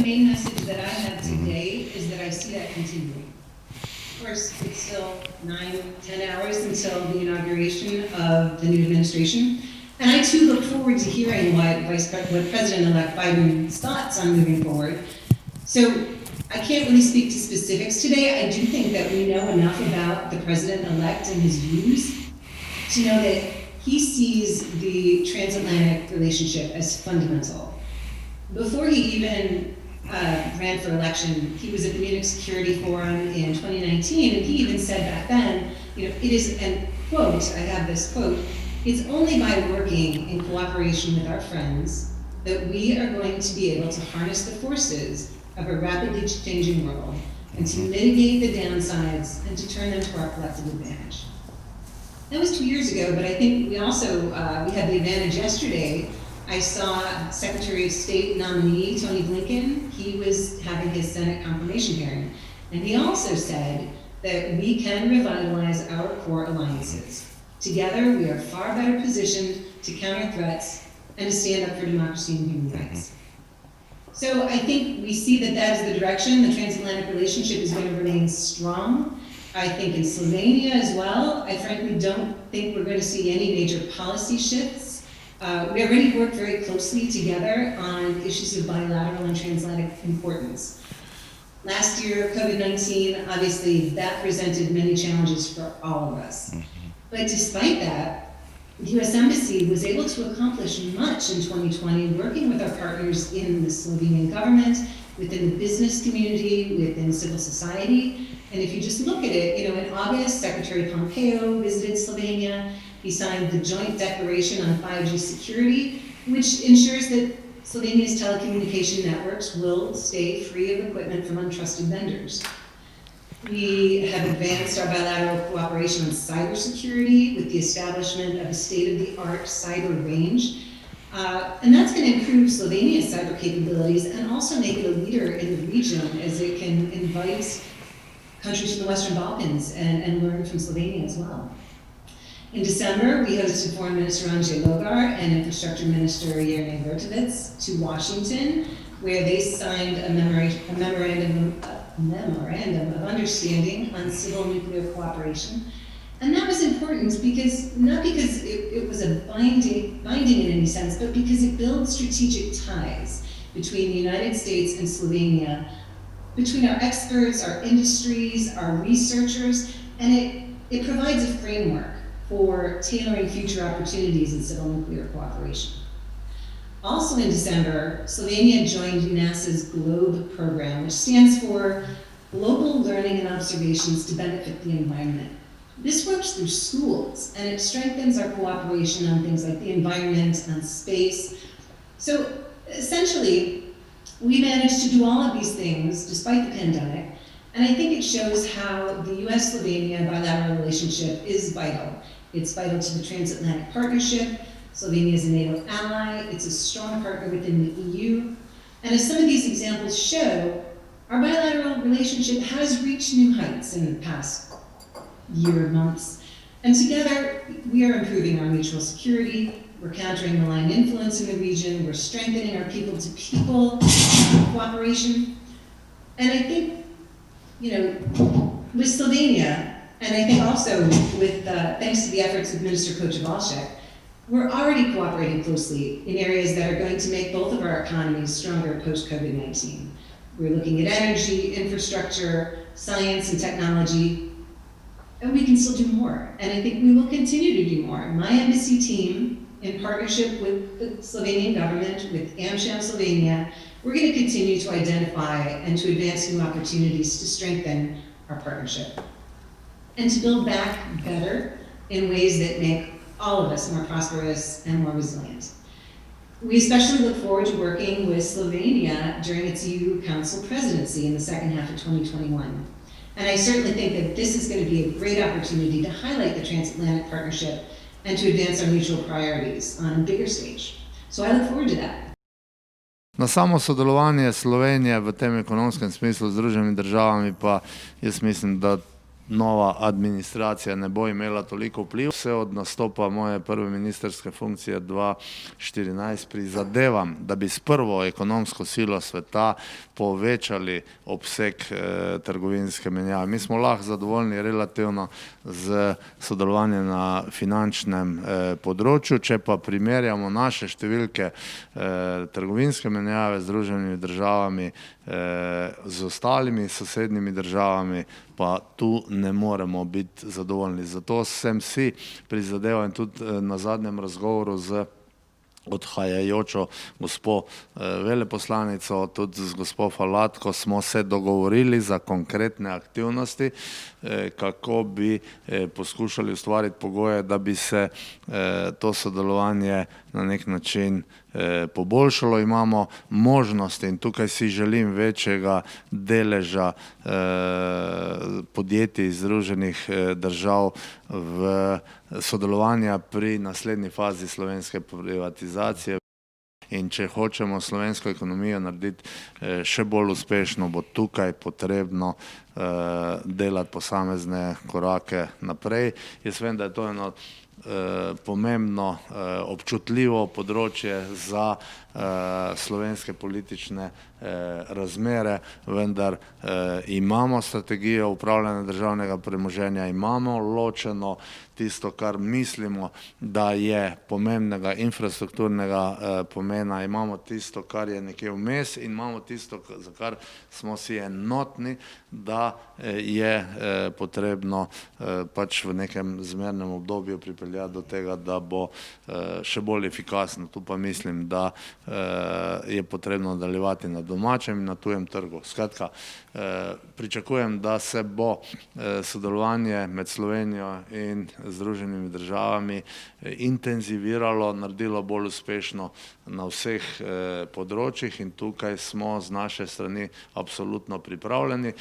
main message that I have today is that I see that continuing. Of course, it's still 9-10 hours until the inauguration of the new administration. And I too look forward to hearing what President-elect Biden's thoughts on moving forward. So I can't really speak to specifics today. I do think that we know enough about the President-elect and his views to know that he sees the transatlantic relationship as fundamental. Before he even ran for election, he was at the Munich Security Forum in 2019, and he even said back then, it is, and quote, I have this quote, "It's only by working in cooperation with our friends that we are going to be able to harness the forces of a rapidly changing world and to mitigate the downsides and to turn them to our collective advantage." That was 2 years ago, but I think we also, we had the advantage yesterday. I saw Secretary of State nominee Tony Blinken. He was having his Senate confirmation hearing. And he also said that we can revitalize our core alliances. Together, we are far better positioned to counter threats and to stand up for democracy and human rights. So I think we see that that is the direction. The transatlantic relationship is going to remain strong. I think in Slovenia as well. I frankly don't think we're going to see any major policy shifts. We already work very closely together on issues of bilateral and transatlantic importance. Last year, COVID-19, obviously that presented many challenges for all of us. But despite that, the U.S. Embassy was able to accomplish much in 2020, working with our partners in the Slovenian government, within the business community, within civil society. And if you just look at it, in August, Secretary Pompeo visited Slovenia. He signed the joint declaration on 5G security, which ensures that Slovenia's telecommunication networks will stay free of equipment from untrusted vendors. We have advanced our bilateral cooperation on cybersecurity with the establishment of a state-of-the-art cyber range. And that's going to improve Slovenia's cyber capabilities and also make it a leader in the region as it can invite countries from the Western Balkans and learn from Slovenia as well. In December, we hosted Foreign Minister Andrzej Logar and Infrastructure Minister Jernej Vrtovec to Washington, where they signed a memorandum of understanding on civil nuclear cooperation. And that was important because, not because it was a binding in any sense, but because it builds strategic ties between the United States and Slovenia, between our experts, our industries, our researchers, and it provides a framework for tailoring future opportunities in civil nuclear cooperation. Also in December, Slovenia joined UNASA's GLOBE program, which stands for Global Learning and Observations to Benefit the Environment. This works through schools, and it strengthens our cooperation on things like the environment, on space. So essentially, we managed to do all of these things despite the pandemic, and I think it shows how the US-Slovenia bilateral relationship is vital. It's vital to the transatlantic partnership. Slovenia is a NATO ally. It's a strong partner within the EU. And as some of these examples show, our bilateral relationship has reached new heights in the past year, months. And together, we are improving our mutual security. We're countering malign influence in the region. We're strengthening our people-to-people cooperation. And I think, with Slovenia, and I think also with, thanks to the efforts of Minister Kochevalchik, we're already cooperating closely in areas that are going to make both of our economies stronger post-COVID-19. We're looking at energy, infrastructure, science, and technology, and we can still do more. And I think we will continue to do more. My embassy team, in partnership with the Slovenian government, with AmCham Poslovni, we're going to continue to identify and to advance new opportunities to strengthen our partnership and to build back better in ways that make all of us more prosperous and more resilient. We especially look forward to working with Slovenia during its EU Council presidency in the second half of 2021. And I certainly think that this is going to be a great opportunity to highlight the transatlantic partnership and to advance our mutual priorities on a bigger stage. So I look forward to that. Na samo sodelovanje Slovenije v tem ekonomskem smislu z Združenimi državami pa jaz mislim, da nova administracija ne bo imela toliko vpliv. Vse od nastopa moje prve ministerske funkcije 2014 prizadevam, da bi s prvo ekonomsko silo sveta povečali obseg trgovinske menjave. Mi smo lahko zadovoljni relativno z sodelovanjem na finančnem področju, če pa primerjamo naše številke trgovinske menjave z Združenimi državami, z ostalimi sosednjimi državami, pa tu ne moremo biti zadovoljni. Zato sem si prizadeval in tudi na zadnjem razgovoru z odhajajočo gospo veleposlanico, tudi z gospo Falatko smo se dogovorili za konkretne aktivnosti, kako bi poskušali ustvariti pogoje, da bi se to sodelovanje na nek način poboljšalo. Imamo možnosti in tukaj si želim večjega deleža podjetij iz Združenih držav v sodelovanja pri naslednji fazi slovenske privatizacije. In če hočemo slovensko ekonomijo narediti še bolj uspešno, bo tukaj potrebno delati posamezne korake naprej. Jaz vem, da je to eno pomembno, občutljivo področje za slovenske politične razmere, vendar imamo strategijo upravljanja državnega premoženja, imamo ločeno tisto, kar mislimo, da je pomembnega infrastrukturnega pomena, imamo tisto, kar je nekje vmes in imamo tisto, za kar smo si enotni, da je potrebno pač v nekem zmernem obdobju pripeljati do tega, da bo še bolj efikasno. Tu pa mislim, da je potrebno nadaljevati na domačem in na tujem trgu. Skratka, pričakujem, da se bo sodelovanje med Slovenijo in Združenimi državami intenziviralo, naredilo bolj uspešno na vseh področjih in tukaj smo z naše strani absolutno pripravljeni.